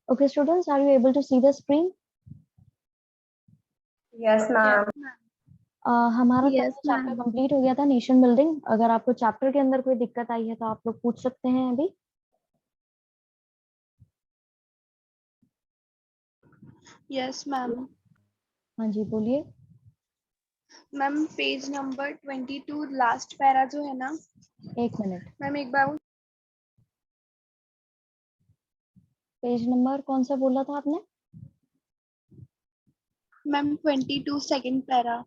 Okay, students, are you able to see the screen? Yes, ma'am. हमारा Yes, chapter ma'am. Complete हो गया था nation building. अगर आपको चैप्टर के अंदर कोई दिक्कत आई है तो आप लोग पूछ सकते हैं अभी। Yes, ma'am. हाँ जी, बोलिए। Ma'am page number 22 last para जो है ना, एक मिनट, मैम एक बार पेज नंबर कौन सा बोला था आपने? Ma'am 22 second para.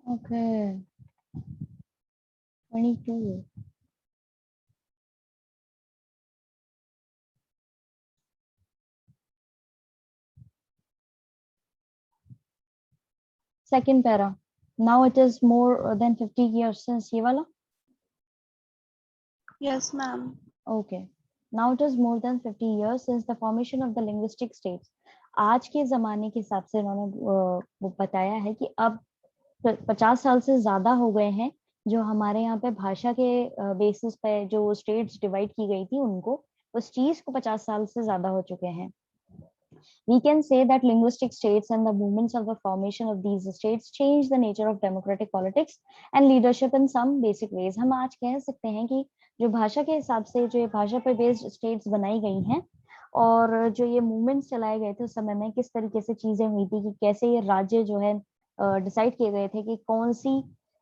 Okay, 22। Second para. Now it is more than 50 years since ये वाला। Yes ma'am. Okay. Now it is more than 50 years since the formation of the linguistic states. आज के जमाने के हिसाब से उन्होंने वो बताया है कि अब 50 साल से ज्यादा हो गए हैं जो हमारे यहाँ पे भाषा के बेसिस पे जो स्टेट्स डिवाइड की गई थी उनको, उस चीज को 50 साल से ज्यादा हो चुके हैं। We can say that linguistic states and the movements of the formation of these states change the nature of democratic politics and leadership in some basic ways. हम आज कह सकते हैं कि जो भाषा के हिसाब से जो ये भाषा पर बेस्ड स्टेट्स बनाई गई हैं और जो ये मूवमेंट्स चलाए गए थे उस समय में किस तरीके से चीजें हुई थी कि कैसे ये राज्य जो है डिसाइड किए गए थे कि कौन सी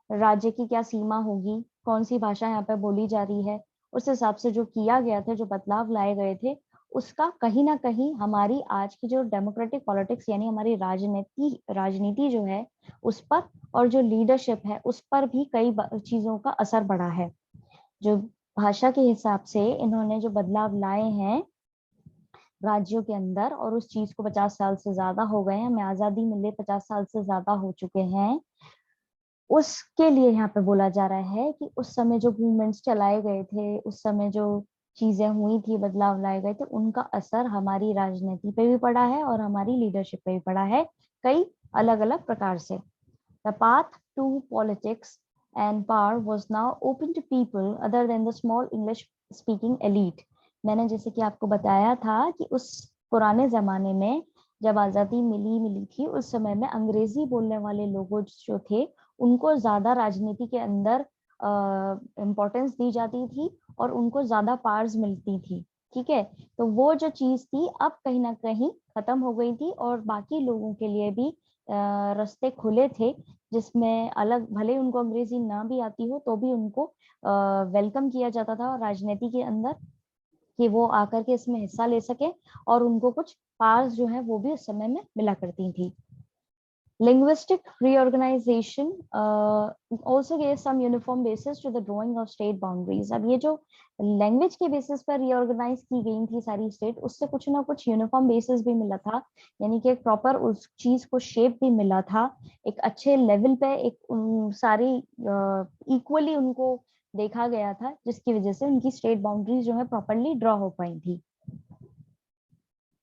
राज्य की क्या सीमा होगी, कौन सी भाषा यहाँ पे बोली जा रही है, उस हिसाब से जो किया गया था, जो बदलाव लाए गए थे, उसका कहीं ना कहीं हमारी आज की जो डेमोक्रेटिक पॉलिटिक्स यानी हमारी राजनीति जो है उस पर और जो लीडरशिप है उस पर भी कई चीजों का असर पड़ा है। जो भाषा के हिसाब से इन्होंने जो बदलाव लाए हैं राज्यों के अंदर और उस चीज को 50 साल से ज्यादा हो गए हैं, हमें आजादी मिले 50 साल से ज्यादा हो चुके हैं, उसके लिए यहाँ पे बोला जा रहा है कि उस समय जो मूवमेंट्स चलाए गए थे, उस समय जो चीजें हुई थी, बदलाव लाए गए थे, उनका असर हमारी राजनीति पे भी पड़ा है और हमारी लीडरशिप पे भी पड़ा है कई अलग अलग प्रकार से। The path to politics and power was now open to people other than the small English speaking elite. मैंने जैसे कि आपको बताया था कि उस पुराने जमाने में जब आजादी मिली थी उस समय में अंग्रेजी बोलने वाले लोग जो थे उनको ज्यादा राजनीति के अंदर इम्पोर्टेंस दी जाती थी और उनको ज्यादा पावर्स मिलती थी। ठीक है, तो वो जो चीज थी अब कहीं ना कहीं खत्म हो गई थी और बाकी लोगों के लिए भी रास्ते खुले थे जिसमें अलग भले उनको अंग्रेजी ना भी आती हो तो भी उनको वेलकम किया जाता था और राजनीति के अंदर कि वो आकर के इसमें हिस्सा ले सके और उनको कुछ पावर्स जो है वो भी उस समय में मिला करती थी। Linguistic reorganization also gave some uniform basis to the drawing of state boundaries. अब ये जो लैंग्वेज के बेसिस पर रीऑर्गेनाइज की गई थी सारी स्टेट, उससे कुछ ना कुछ यूनिफॉर्म बेसिस भी मिला था, यानी कि एक प्रॉपर उस चीज को शेप भी मिला था, एक अच्छे लेवल पे एक सारी इक्वली उनको देखा गया था जिसकी वजह से उनकी स्टेट बाउंड्रीज जो है प्रॉपरली ड्रॉ हो पाई थी।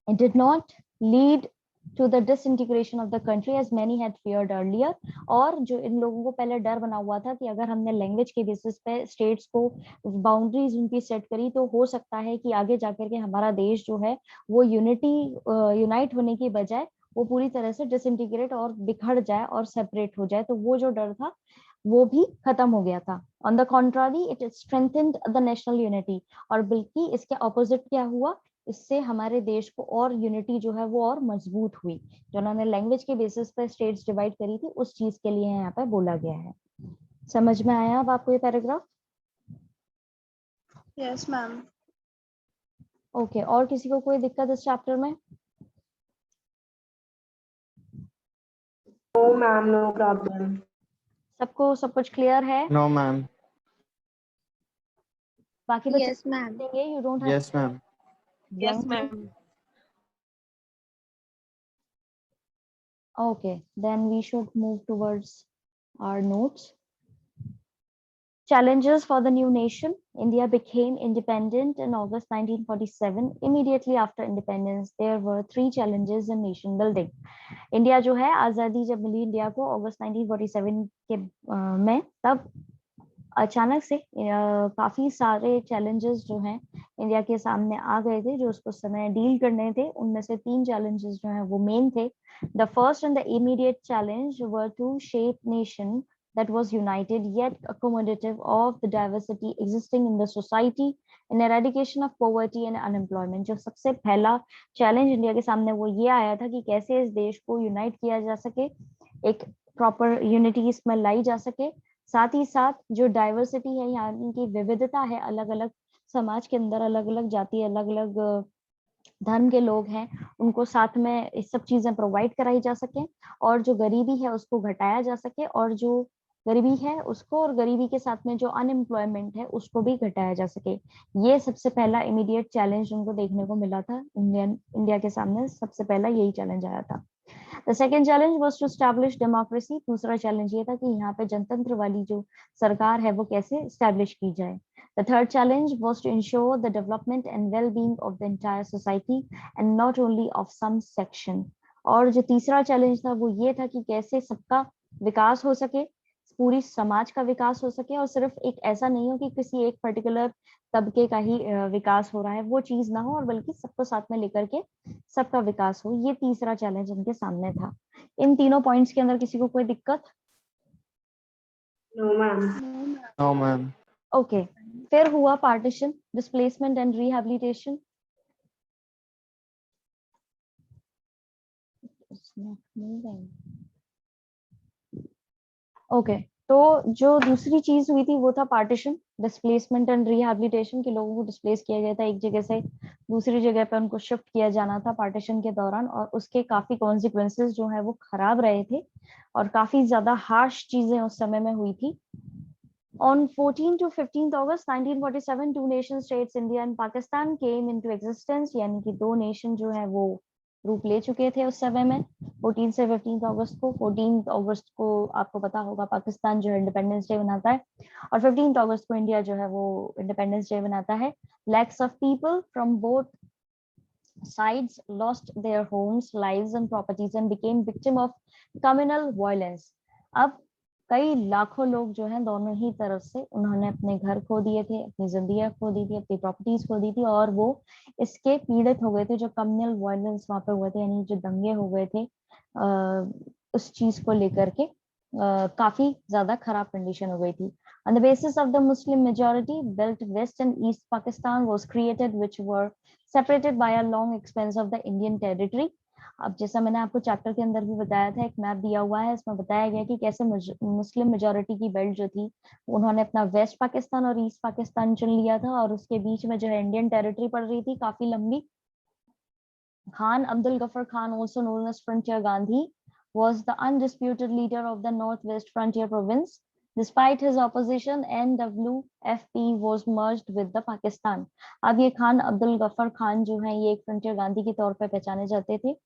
It did not lead to the disintegration of the country as many had feared earlier. और जो इन लोगों को पहले डर बना हुआ था कि अगर हमने लैंग्वेज के बेसिस पे स्टेट्स को बाउंड्रीज उनकी सेट करी तो हो सकता है कि आगे जाकर के हमारा देश जो है वो यूनाइट होने की बजाय वो पूरी तरह से डिसइंटीग्रेट और बिखर जाए और सेपरेट हो जाए, तो वो जो डर था वो भी खत्म हो गया था। On the contrary it strengthened the national unity, और बल्कि इसके ऑपोजिट क्या हुआ, इससे हमारे देश को और यूनिटी जो है वो और मजबूत हुई। जो उन्होंने लैंग्वेज के बेसिस पर स्टेट्स डिवाइड करी थी उस चीज के लिए यहाँ पर बोला गया है। समझ में आया अब आपको ये पैराग्राफ? Yes ma'am. ओके, और किसी को कोई दिक्कत इस चैप्टर में? No, ma'am, no problem. सबको सब कुछ क्लियर है? No, ma'am. बाकी बच्चे यस मैम। देंगे, you don't have Yes, ma'am. Yes, ma'am. Okay, then we should move towards our notes. Challenges for the new nation. India became independent in August 1947. Immediately after independence, there were 3 challenges in nation building. India जो है आजादी जब मिली India को अगस्त 1947 के में, तब अचानक से काफी सारे चैलेंजेस जो हैं इंडिया के सामने आ गए थे, जो उसको समय डील करने थे। उनमें से 3 चैलेंजेस जो है वो मेन थे। The first and the immediate challenge were to shape nation that was united yet accommodative of the diversity existing in the society in eradication of poverty and unemployment। जो सबसे पहला चैलेंज इंडिया के सामने वो ये आया था कि कैसे इस देश को यूनाइट किया जा सके, एक प्रॉपर यूनिटी इसमें लाई जा सके, साथ ही साथ जो डाइवर्सिटी है, यहाँ की विविधता है, अलग अलग समाज के अंदर अलग अलग जाति, अलग अलग धर्म के लोग हैं, उनको साथ में इस सब चीजें प्रोवाइड कराई जा सके, और जो गरीबी है उसको घटाया जा सके, और जो गरीबी है उसको, और गरीबी के साथ में जो अनएम्प्लॉयमेंट है उसको भी घटाया जा सके। ये सबसे पहला इमीडिएट चैलेंज उनको देखने को मिला था। इंडिया के सामने सबसे पहला यही चैलेंज आया था। The second challenge was to establish democracy. दूसरा चैलेंज ये था कि यहाँ पे जनतंत्र वाली जो सरकार है वो कैसे एस्टैब्लिश की जाए। The third challenge was to ensure the development and well-being of the entire society and not only of some section। और जो तीसरा चैलेंज था वो ये था कि कैसे सबका विकास हो सके, पूरी समाज का विकास हो सके, और सिर्फ एक ऐसा नहीं हो कि किसी एक पर्टिकुलर तबके का ही विकास हो रहा है, वो चीज ना हो, और बल्कि सबको साथ में लेकर के सबका विकास हो। ये तीसरा चैलेंज उनके सामने था। इन तीनों पॉइंट्स के अंदर किसी को कोई दिक्कत? No, ma'am. No, ma'am. Okay, फिर हुआ partition, displacement and rehabilitation. Okay, तो जो दूसरी चीज हुई थी वो था पार्टीशन, डिस्प्लेसमेंट एंड रिहैबिलिटेशन, के लोगों को डिस्प्लेस किया गया था, एक जगह से दूसरी जगह पे उनको शिफ्ट किया जाना था पार्टीशन के दौरान, और उसके काफी कॉन्सिक्वेंसेस जो है वो खराब रहे थे, और काफी ज्यादा हार्श चीजें उस समय में हुई थी। On 14 to 15th August 1947, two nation states, India and Pakistan, came into existence। यानी कि दो नेशन जो है वो रूप ले चुके थे उस समय में, 14 से 15 अगस्त को। 14 अगस्त को आपको पता होगा पाकिस्तान जो है इंडिपेंडेंस डे मनाता है, और 15 अगस्त को इंडिया जो है वो इंडिपेंडेंस डे मनाता है। Lakhs of people from both sides lost their homes, lives and properties and became victim of communal violence। अब कई लाखों लोग जो हैं दोनों ही तरफ से, उन्होंने अपने घर खो दिए थे, अपनी जिंदगियां खो दी थी, अपनी प्रॉपर्टीज खो दी थी, और वो इसके पीड़ित हो गए थे। जो कम्युनल वायलेंस वहां पे हुए थे, यानी जो दंगे हो गए थे उस चीज को लेकर के, काफी ज्यादा खराब कंडीशन हो गई थी। On the basis of the Muslim majority, belt West and East Pakistan was created, which were separated by a long expanse of the Indian territory। अब जैसा मैंने आपको चैप्टर के अंदर भी बताया था, एक मैप दिया हुआ है, इसमें बताया गया कि कैसे मुस्लिम मेजोरिटी की बेल्ट जो थी, उन्होंने अपना वेस्ट पाकिस्तान और ईस्ट पाकिस्तान चुन लिया था, और उसके बीच में जो है इंडियन टेरिटरी पड़ रही थी काफी लंबी। Khan Abdul Ghaffar Khan, also known as Frontier Gandhi, was the undisputed leader of the Northwest Frontier Province। Despite his opposition, NWFP was merged with the Pakistan। अब ये खान अब्दुल गफर खान जो है, ये एक फ्रंटियर गांधी के तौर पर पहचाने जाते थे।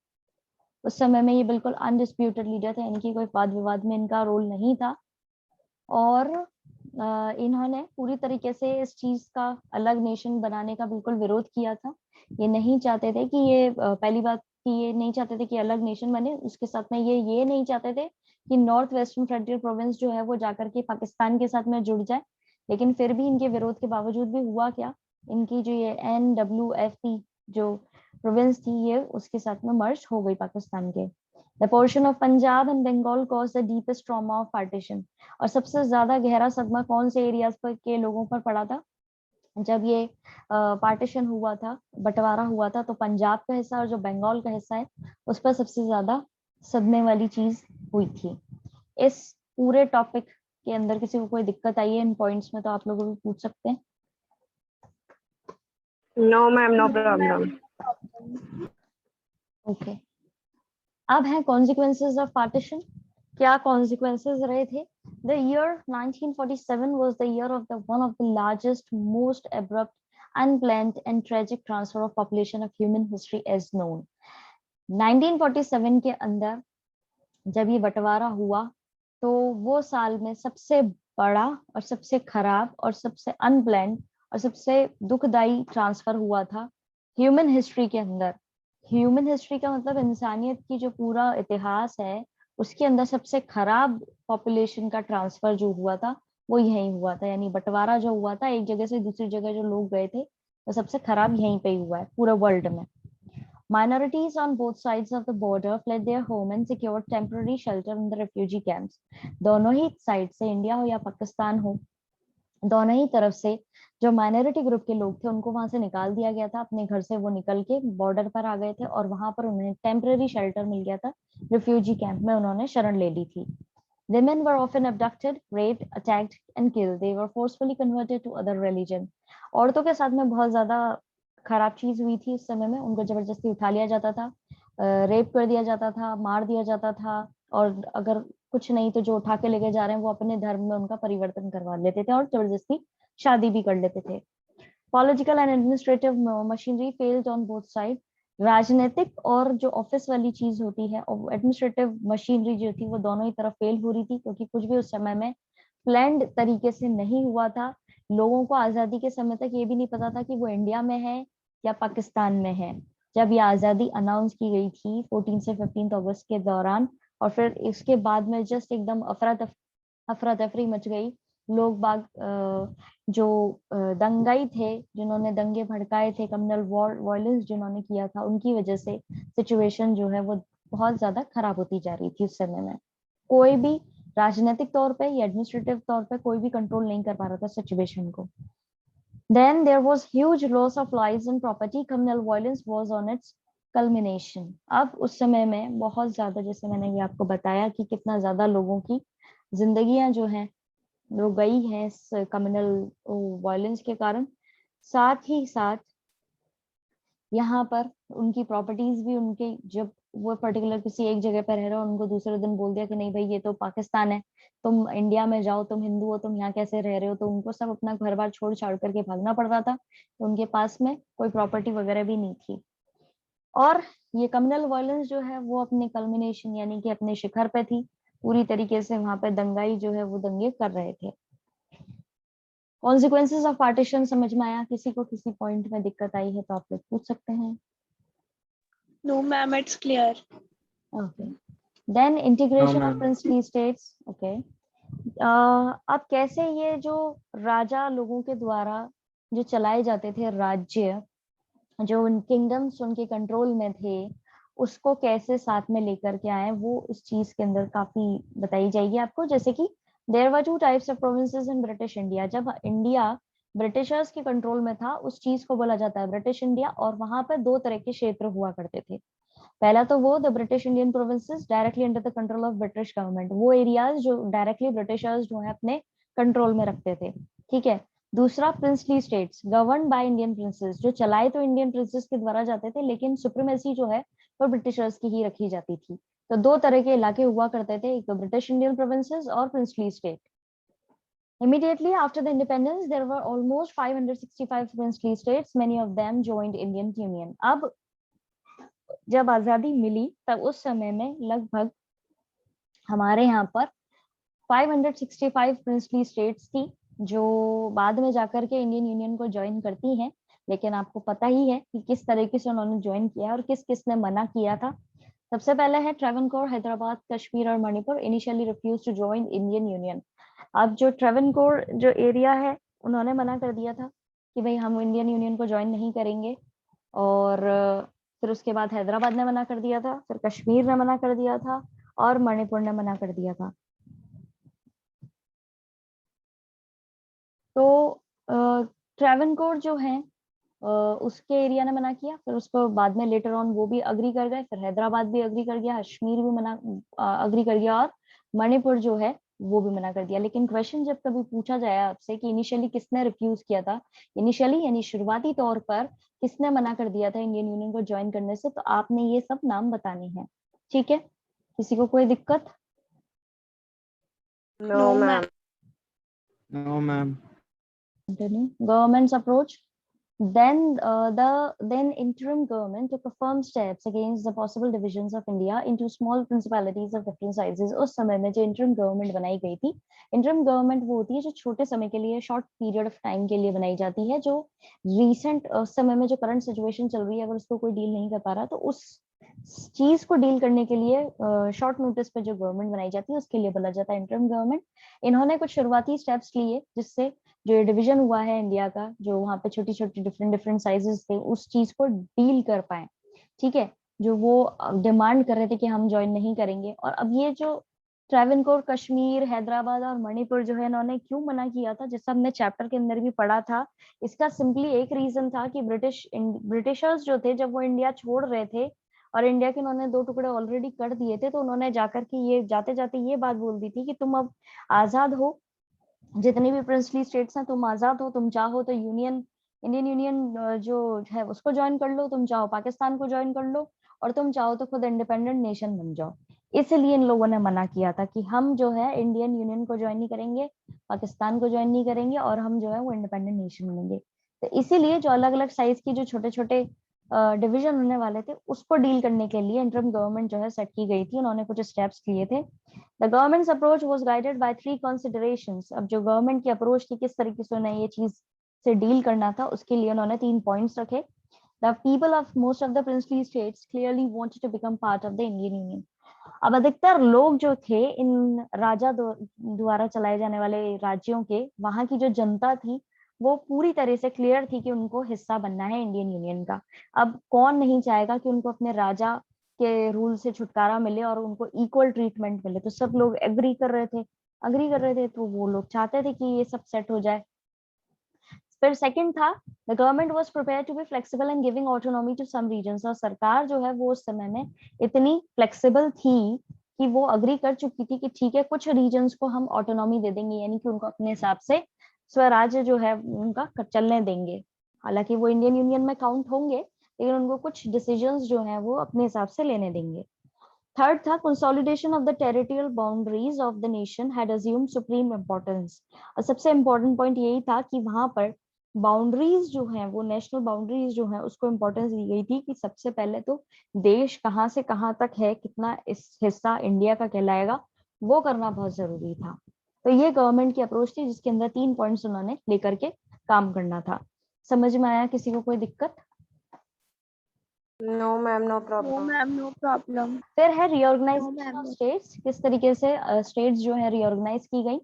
उस समय में ये बिल्कुल अनडिस्प्यूटेड लीडर थे, इनकी कोई वाद विवाद में इनका रोल नहीं था, और इन्होंने पूरी तरीके से इस चीज का अलग नेशन बनाने का बिल्कुल विरोध किया था। ये नहीं चाहते थे कि ये पहली बात कि ये नहीं चाहते थे कि अलग नेशन बने, उसके साथ में ये नहीं चाहते थे कि नॉर्थ वेस्टर्न फ्रंटियर प्रोविंस जो है वो जाकर के पाकिस्तान के साथ में जुड़ जाए। लेकिन फिर भी इनके विरोध के बावजूद भी हुआ क्या, इनकी जो ये NWFP जो प्रोविंस थी, ये उसके साथ में मर्ज हो गई पाकिस्तान के। The portion of Punjab and Bengal caused the deepest trauma of partition। और सबसे ज्यादा गहरा सदमा कौन से एरियाज पर के लोगों पर पड़ा था जब ये पार्टीशन हुआ था, बंटवारा हुआ था? तो पंजाब का हिस्सा और जो बंगाल का हिस्सा है उस पर सबसे ज्यादा सदमे वाली चीज हुई थी। इस पूरे टॉपिक के अंदर किसी को कोई दिक्कत आई है इन पॉइंट्स में तो आप लोग भी पूछ सकते हैं। No, ma'am, no problem. Okay, अब है कॉन्सिक्वेंसेस ऑफ पार्टीशन। क्या कॉन्सिक्वेंसेस रहे थे? The year 1947 was the year of the one of the largest, most abrupt, unplanned and tragic transfer of population of human history as known। 1947 के अंदर जब ये बंटवारा हुआ तो वो साल में सबसे बड़ा और सबसे खराब और सबसे अनप्लैन्ड और सबसे दुखदाई ट्रांसफर हुआ था ह्यूमन हिस्ट्री के अंदर। ह्यूमन हिस्ट्री का मतलब इंसानियत की जो पूरा इतिहास है उसके अंदर सबसे खराब पॉपुलेशन का ट्रांसफर जो हुआ था वो यही हुआ था। यानी बंटवारा जो हुआ था, एक जगह से दूसरी जगह जो लोग गए थे तो सबसे खराब यहीं पे ही हुआ है पूरे वर्ल्ड में। Minorities on both sides of the border fled their home and secured temporary shelter in the refugee camps. दोनों ही साइड से, इंडिया हो या पाकिस्तान हो, दोनों ही तरफ से जो माइनॉरिटी ग्रुप के लोग थे उनको वहां से निकाल दिया गया था। अपने घर से वो निकल के बॉर्डर पर आ गए थे और वहां पर उन्हें टेम्पररी शेल्टर मिल गया था। रिफ्यूजी कैंप में उन्होंने शरण ले ली थी। Women were often abducted, raped, attacked and killed. They were forcefully converted to other religion. औरतों के साथ में बहुत ज्यादा खराब चीज हुई थी उस समय में। उनको जबरदस्ती उठा लिया जाता था, रेप कर दिया जाता था, मार दिया जाता था, और अगर कुछ नहीं तो जो उठा के लेके जा रहे हैं वो अपने धर्म में उनका परिवर्तन करवा लेते थे और जबरदस्ती शादी भी कर लेते थे। Political and administrative machinery failed on both side. राजनीतिक और जो ऑफिस वाली चीज होती है और एडमिनिस्ट्रेटिव मशीनरी जो थी वो दोनों ही तरफ फेल हो रही थी, क्योंकि कुछ भी उस समय में प्लान्ड तरीके से नहीं हुआ था। लोगों को आजादी के समय तक ये भी नहीं पता था कि वो इंडिया में है या पाकिस्तान में है। जब ये आजादी अनाउंस की गई थी 14 से 15 अगस्त के दौरान, और फिर इसके बाद में जस्ट एकदम अफरा तफरी मच गई। लोग बाग जो दंगाई थे, जिन्होंने दंगे भड़काए थे, कम्युनल वायलेंस जिन्होंने किया था, उनकी वजह से सिचुएशन जो है वो बहुत ज्यादा खराब होती जा रही थी उस समय में। कोई भी राजनीतिक तौर पे या एडमिनिस्ट्रेटिव तौर पे कोई भी कंट्रोल नहीं कर पा रहा था सिचुएशन को। Then there was huge loss of lives and property. Communal violence was on its culmination. अब उस समय में बहुत ज्यादा, जैसे मैंने भी आपको बताया कि कितना ज्यादा लोगों की जिंदगियां जो हैं वो गई हैं इस कम्युनल वायलेंस के कारण। साथ ही साथ यहाँ पर उनकी प्रॉपर्टीज भी, उनके जब वो पर्टिकुलर किसी एक जगह पर रह रहे हो, उनको दूसरे दिन बोल दिया कि नहीं भाई ये तो पाकिस्तान है, तुम इंडिया में जाओ, तुम हिंदू हो, तुम यहाँ कैसे रह रहे हो, तो उनको सब अपना घर बार छोड़ छाड़ करके भागना पड़ता था। तो उनके पास में कोई प्रॉपर्टी वगैरह भी नहीं थी। और ये कम्युनल वायलेंस जो है वो अपने कल्मिनेशन यानी कि अपने शिखर पे थी। पूरी तरीके से वहां पे दंगाई जो है वो दंगे कर रहे थे। कॉन्सिक्वेंसेस ऑफ पार्टीशन समझ में आया? किसी को किसी पॉइंट में दिक्कत आई है तो आप लोग पूछ सकते हैं। No, ma'am, it's clear. Okay. Then integration of princely states. Okay. अब कैसे ये जो राजा लोगों के द्वारा जो चलाए जाते थे राज्य, जो उन किंगडम्स उनके कंट्रोल में थे, उसको कैसे साथ में लेकर के आए, वो इस चीज के अंदर काफी बताई जाएगी आपको। जैसे कि there were two types of provinces in British India. जब इंडिया ब्रिटिशर्स के कंट्रोल में था उस चीज को बोला जाता है ब्रिटिश इंडिया, और वहां पर दो तरह के क्षेत्र हुआ करते थे। पहला तो वो the British Indian provinces directly under the control of British government, वो एरियाज जो डायरेक्टली ब्रिटिशर्स जो है अपने कंट्रोल में रखते थे। ठीक है। दूसरा princely states govern by Indian princess, जो चलाए तो इंडियन प्रिंसेस के द्वारा जाते थे लेकिन सुप्रीमेसी जो है वो ब्रिटिशर्स की ही रखी जाती थी। तो दो तरह के इलाके हुआ करते थे, एक तो ब्रिटिश इंडियन प्रोविंसेस और princely state. Immediately after the independence, there were almost 565 princely states. Many of them joined Indian Union. अब जब आजादी मिली तब उस समय में लगभग हमारे यहाँ पर 565 प्रिंसली स्टेट्स थी जो बाद में जाकर के इंडियन यूनियन को ज्वाइन करती हैं। लेकिन आपको पता ही है कि किस तरीके से उन्होंने ज्वाइन किया और किस किस ने मना किया था। सबसे पहले है ट्रेवनकोर, हैदराबाद, कश्मीर और Manipur initially refuse to join Indian union. अब जो ट्रेवनकोर जो एरिया है उन्होंने मना कर दिया था कि भाई हम इंडियन यूनियन को ज्वाइन नहीं करेंगे, और फिर उसके बाद हैदराबाद ने मना कर दिया था, फिर कश्मीर ने मना कर दिया था और मणिपुर ने मना कर दिया था। तो ट्रेवनकोर जो है उसके एरिया ने मना किया, फिर उसको बाद में लेटर ऑन वो भी अग्री कर गए, फिर हैदराबाद भी अग्री कर गया, कश्मीर भी अग्री कर गया, और मणिपुर जो है वो भी मना कर दिया। लेकिन क्वेश्चन जब कभी पूछा जाए आपसे कि इनिशियली किसने रिफ्यूज किया था, इनिशियली यानी शुरुआती तौर पर किसने मना कर दिया था इंडियन यूनियन को ज्वाइन करने से, तो आपने ये सब नाम बताने हैं। ठीक है, किसी को कोई दिक्कत? No, ma'am. No, ma'am. Government's approach. Then interim government took a firm steps against the possible divisions of India into small principalities of different sizes. उस समय में जो interim government बनाई गई थी, interim government वो होती है जो छोटे समय के लिए, short period of time के लिए बनाई जाती है, जो recent समय में जो current situation चल रही है अगर उसको कोई डील नहीं कर पा रहा तो उस चीज को डील करने के लिए शॉर्ट नोटिस पे जो गवर्नमेंट बनाई जाती है उसके लिए बोला जाता है इंटरिम गवर्नमेंट। इन्होंने कुछ शुरुआती स्टेप्स लिए जिससे जो डिवीजन हुआ है इंडिया का, जो वहाँ पे छोटी छोटी डिफरेंट साइजेस थे, उस चीज को डील कर पाए। ठीक है, जो वो डिमांड कर रहे थे कि हम ज्वाइन नहीं करेंगे। और अब ये जो ट्रैवनकोर, कश्मीर, हैदराबाद और मणिपुर जो है, इन्होंने क्यों मना किया था, जैसा हमने चैप्टर के अंदर भी पढ़ा था, इसका सिंपली एक रीजन था कि ब्रिटिशर्स जो थे, जब वो इंडिया छोड़ रहे थे और इंडिया के उन्होंने दो टुकड़े ऑलरेडी कर दिए थे, तो उन्होंने जाकर के ये जाते जाते ये बात बोल दी थी कि तुम अब आजाद हो, जितनी भी प्रिंसली स्टेट्स हैं तुम आजाद हो, तुम चाहो तो इंडियन यूनियन जो है उसको ज्वाइन कर लो, तुम चाहो पाकिस्तान को ज्वाइन कर लो, और तुम चाहो तो खुद इंडिपेंडेंट नेशन बन जाओ। इसलिए इन लोगों ने मना किया था कि हम जो है इंडियन यूनियन को ज्वाइन नहीं करेंगे, पाकिस्तान को ज्वाइन नहीं करेंगे, और हम जो है वो इंडिपेंडेंट नेशन बनेंगे। तो इसीलिए जो अलग अलग साइज की जो छोटे छोटे डिवीजन होने वाले थे, उसको डील करने के लिए इंटरिम गवर्नमेंट जो है सेट की गई थी, उन्होंने कुछ स्टेप्स लिए थे। The governments approach was guided by 3 considerations. अब जो गवर्नमेंट की अप्रोच थी, किस तरीके से उन्हें ये चीज से डील करना था, उसके लिए उन्होंने 3 पॉइंट्स रखे। The people of most of the princely states clearly wanted to become part of the Indian union. अब अधिकतर लोग जो थे इन राजा द्वारा चलाए जाने वाले राज्यों के, वहां की जो जनता थी, वो पूरी तरह से क्लियर थी कि उनको हिस्सा बनना है इंडियन यूनियन का। अब कौन नहीं चाहेगा कि उनको अपने राजा के रूल से छुटकारा मिले और उनको इक्वल ट्रीटमेंट मिले। तो सब लोग अग्री कर रहे थे, तो वो लोग चाहते थे कि ये सब सेट हो जाए। फिर सेकंड था, the government was prepared to be flexible and giving autonomy to some regions. और सरकार जो है वो उस समय में इतनी फ्लेक्सिबल थी कि वो अग्री कर चुकी थी कि ठीक है, कुछ रीजन्स को हम ऑटोनॉमी दे देंगे, यानी कि उनको अपने हिसाब से स्वराज्य जो है उनका चलने देंगे। हालांकि वो इंडियन यूनियन में काउंट होंगे, लेकिन उनको कुछ डिसीजंस जो है वो अपने हिसाब से लेने देंगे। थर्ड था, consolidation of the territorial boundaries of the nation had assumed supreme importance. और सबसे इम्पोर्टेंट पॉइंट यही था कि वहां पर बाउंड्रीज जो हैं, वो नेशनल बाउंड्रीज जो हैं, उसको इम्पोर्टेंस दी गई थी कि सबसे पहले तो देश कहाँ से कहाँ तक है, कितना इस हिस्सा इंडिया का कहलाएगा, वो करना बहुत जरूरी था। तो ये गवर्नमेंट की अप्रोच थी, जिसके अंदर 3 पॉइंट्स उन्होंने लेकर के काम करना था। समझ में आया किसी को कोई दिक्कत? No, ma'am, no No, problem. ma'am, no problem. फिर है No, reorganisation ma'am. Of states, किस तरीके से स्टेट्स जो है रीऑर्गेनाइज की गई।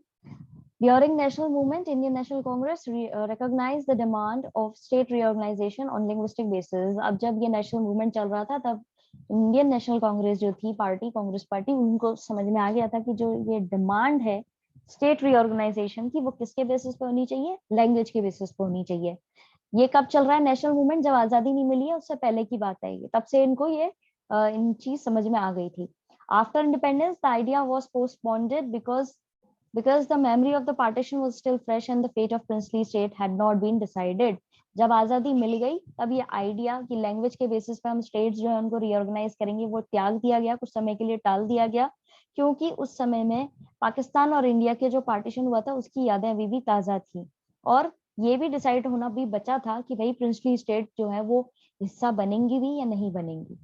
During national movement, Indian National Congress recognized the demand of state reorganization on linguistic basis. अब जब ये नेशनल मूवमेंट चल रहा था, तब इंडियन नेशनल कांग्रेस जो थी पार्टी, कांग्रेस पार्टी, उनको समझ में आ गया था कि जो ये डिमांड है स्टेट रीऑर्गेनाइजेशन की, वो किसके बेसिस पे होनी चाहिए, लैंग्वेज के बेसिस पे होनी चाहिए। ये कब चल रहा है नेशनल मूवमेंट, जब आजादी नहीं मिली है, उससे पहले की बात है ये। तब से इनको ये इन चीज समझ में आ गई थी। After independence the idea was postponed because the memory of the partition was still fresh and the fate of princely state had not been decided. जब आजादी मिल गई, तब ये आइडिया कि लैंग्वेज के बेसिस पे हम स्टेट्स जो है उनको रीऑर्गेनाइज करेंगे, वो त्याग दिया गया, कुछ समय के लिए टाल दिया गया, क्योंकि उस समय में पाकिस्तान और इंडिया के जो पार्टीशन हुआ था उसकी यादें अभी भी ताजा थी। और ये भी डिसाइड होना भी बचा था कि भाई प्रिंसली स्टेट जो है वो हिस्सा बनेंगी भी या नहीं बनेंगी।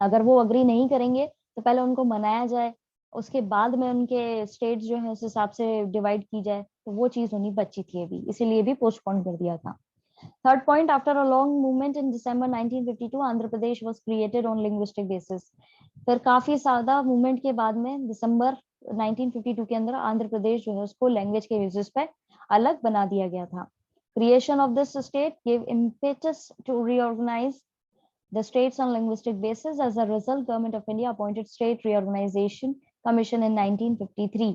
अगर वो अग्री नहीं करेंगे तो पहले उनको मनाया जाए, उसके बाद में उनके स्टेट्स जो है उस हिसाब से डिवाइड की जाए। तो वो चीज होनी बची थी अभी, इसीलिए भी पोस्टपोन कर दिया था। Third point, after a long movement in December 1952 Andhra Pradesh was created on linguistic basis. फिर काफी ज्यादा मूवमेंट के बाद में दिसंबर 1952 के अंदर आंध्र प्रदेश जो है उसको लैंग्वेज के बेसिस पे अलग बना दिया गया था। Creation of this state give impetus to reorganise the states on linguistic basis. As a result, Government of India appointed State Reorganization Commission in 1953.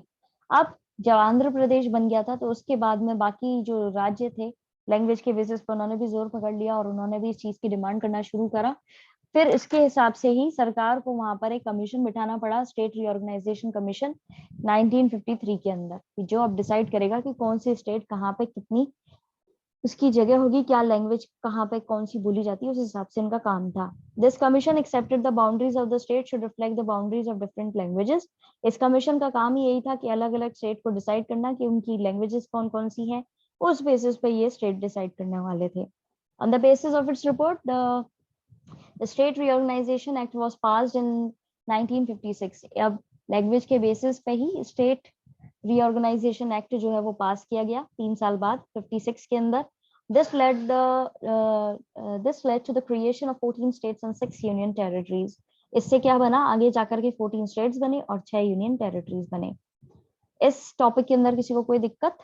अब जब आंध्र प्रदेश बन गया था, तो उसके बाद में बाकी जो राज्य थे लैंग्वेज के बेसिस पर उन्होंने भी जोर पकड़ लिया और उन्होंने भी इस चीज की डिमांड करना शुरू करा। फिर इसके हिसाब से ही सरकार को वहां पर एक कमीशन बिठाना पड़ा, स्टेट रीऑर्गेनाइजेशन कमीशन 1953 के अंदर, कि जो अब डिसाइड करेगा कि कौन सी स्टेट कहाँ पे कितनी उसकी जगह होगी, क्या लैंग्वेज कहाँ पे कौन सी बोली जाती है, उस हिसाब से इनका काम था। This commission accepted the boundaries of the state should reflect the boundaries of different languages. इस कमीशन का काम ही यही था कि अलग अलग स्टेट को डिसाइड करना कि उनकी लैंग्वेजेस कौन कौन सी हैं, उस बेसिस पे ये स्टेट डिसाइड करने वाले थे। On the basis of its report the state reorganisation act was passed in 1956। अब लैंग्वेज के बेसिस पे ही स्टेट रीऑर्गेनाइजेशन एक्ट जो है वो पास किया गया 3 साल बाद 56 के अंदर। This led to the creation of 14 states and 6 union territories. इससे क्या बना, आगे जाकर के 14 स्टेट्स बने और 6 यूनियन टेरिटरीज बने। इस टॉपिक के अंदर किसी को कोई दिक्कत?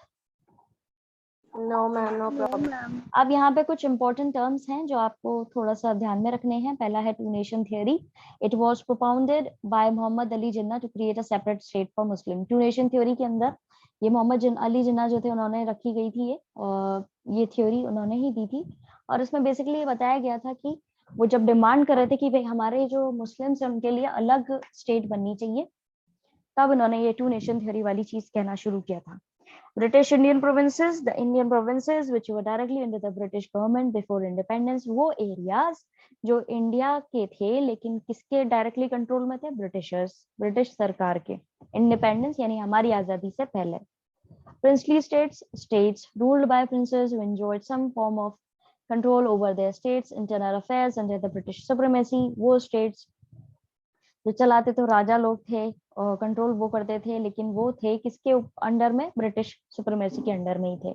No, ma'am. No No, problem. ma'am. अब यहाँ पे कुछ इंपॉर्टेंट टर्म्स हैं जो आपको थोड़ा सा ध्यान में रखने हैं। पहला है two nation theory. It was propounded by Mohammad Ali Jinnah to create a separate state for Muslim. Two nation theory के अंदर ये अली जिन्ना जो थे उन्होंने रखी गई थी ये थ्योरी उन्होंने ही दी थी। और इसमें बेसिकली ये बताया गया था कि वो जब डिमांड कर रहे थे कि भाई हमारे जो मुस्लिम्स हैं उनके लिए अलग स्टेट बननी चाहिए, तब उन्होंने ये टू नेशन थ्योरी वाली चीज कहना शुरू किया था। British Indian provinces, the Indian provinces which were directly under the British government before independence, वो areas जो इंडिया के थे लेकिन किसके डायरेक्टली कंट्रोल में थे? ब्रिटिश सरकार के। इंडिपेंडेंस यानी हमारी आजादी से पहले। Princely states ruled by princes who enjoyed some form of control over their states internal affairs under the British supremacy, वो states जो चलाते तो राजा लोग थे, कंट्रोल वो करते थे, लेकिन वो थे किसके अंडर में? ब्रिटिश सुप्रीमेसी के अंडर में ही थे।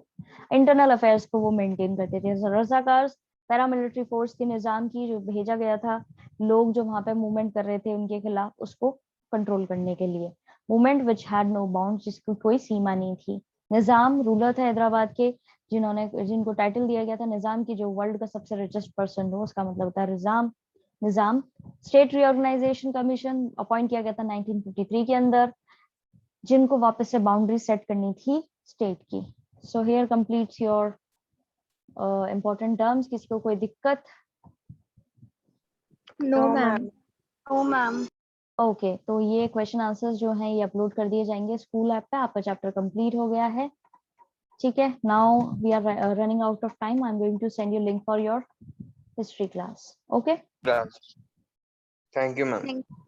इंटरनल अफेयर्स को वो मेंटेन करते थे। रजाकार्स पैरामिलिट्री फोर्स के निजाम की जो भेजा गया था, लोग जो वहां पे मूवमेंट कर रहे थे उनके खिलाफ, उसको कंट्रोल करने के लिए। Movement which had no bound, जिसकी कोई सीमा नहीं थी। निजाम रूलर था हैदराबाद के, जिनको टाइटल दिया गया था निजाम की, जो वर्ल्ड का सबसे रिचेस्ट पर्सन हो, उसका मतलब था निजाम। स्टेट रीऑर्गेनाइजेशन कमीशन अपॉइंट किया गया था 1953 के अंदर, जिनको वापस से बाउंड्री सेट करनी थी स्टेट की। So here completes your important terms. किसी को कोई दिक्कत? No, No, ma'am. ma'am. No, ma'am. Okay, तो ये क्वेश्चन आंसर्स जो हैं ये अपलोड कर दिए जाएंगे स्कूल ऐप पे। आपका चैप्टर कंप्लीट हो गया है, ठीक है। Now we are running out of time. I am going to send you link for your history class. Okay, Class. Thank you, ma'am. Thank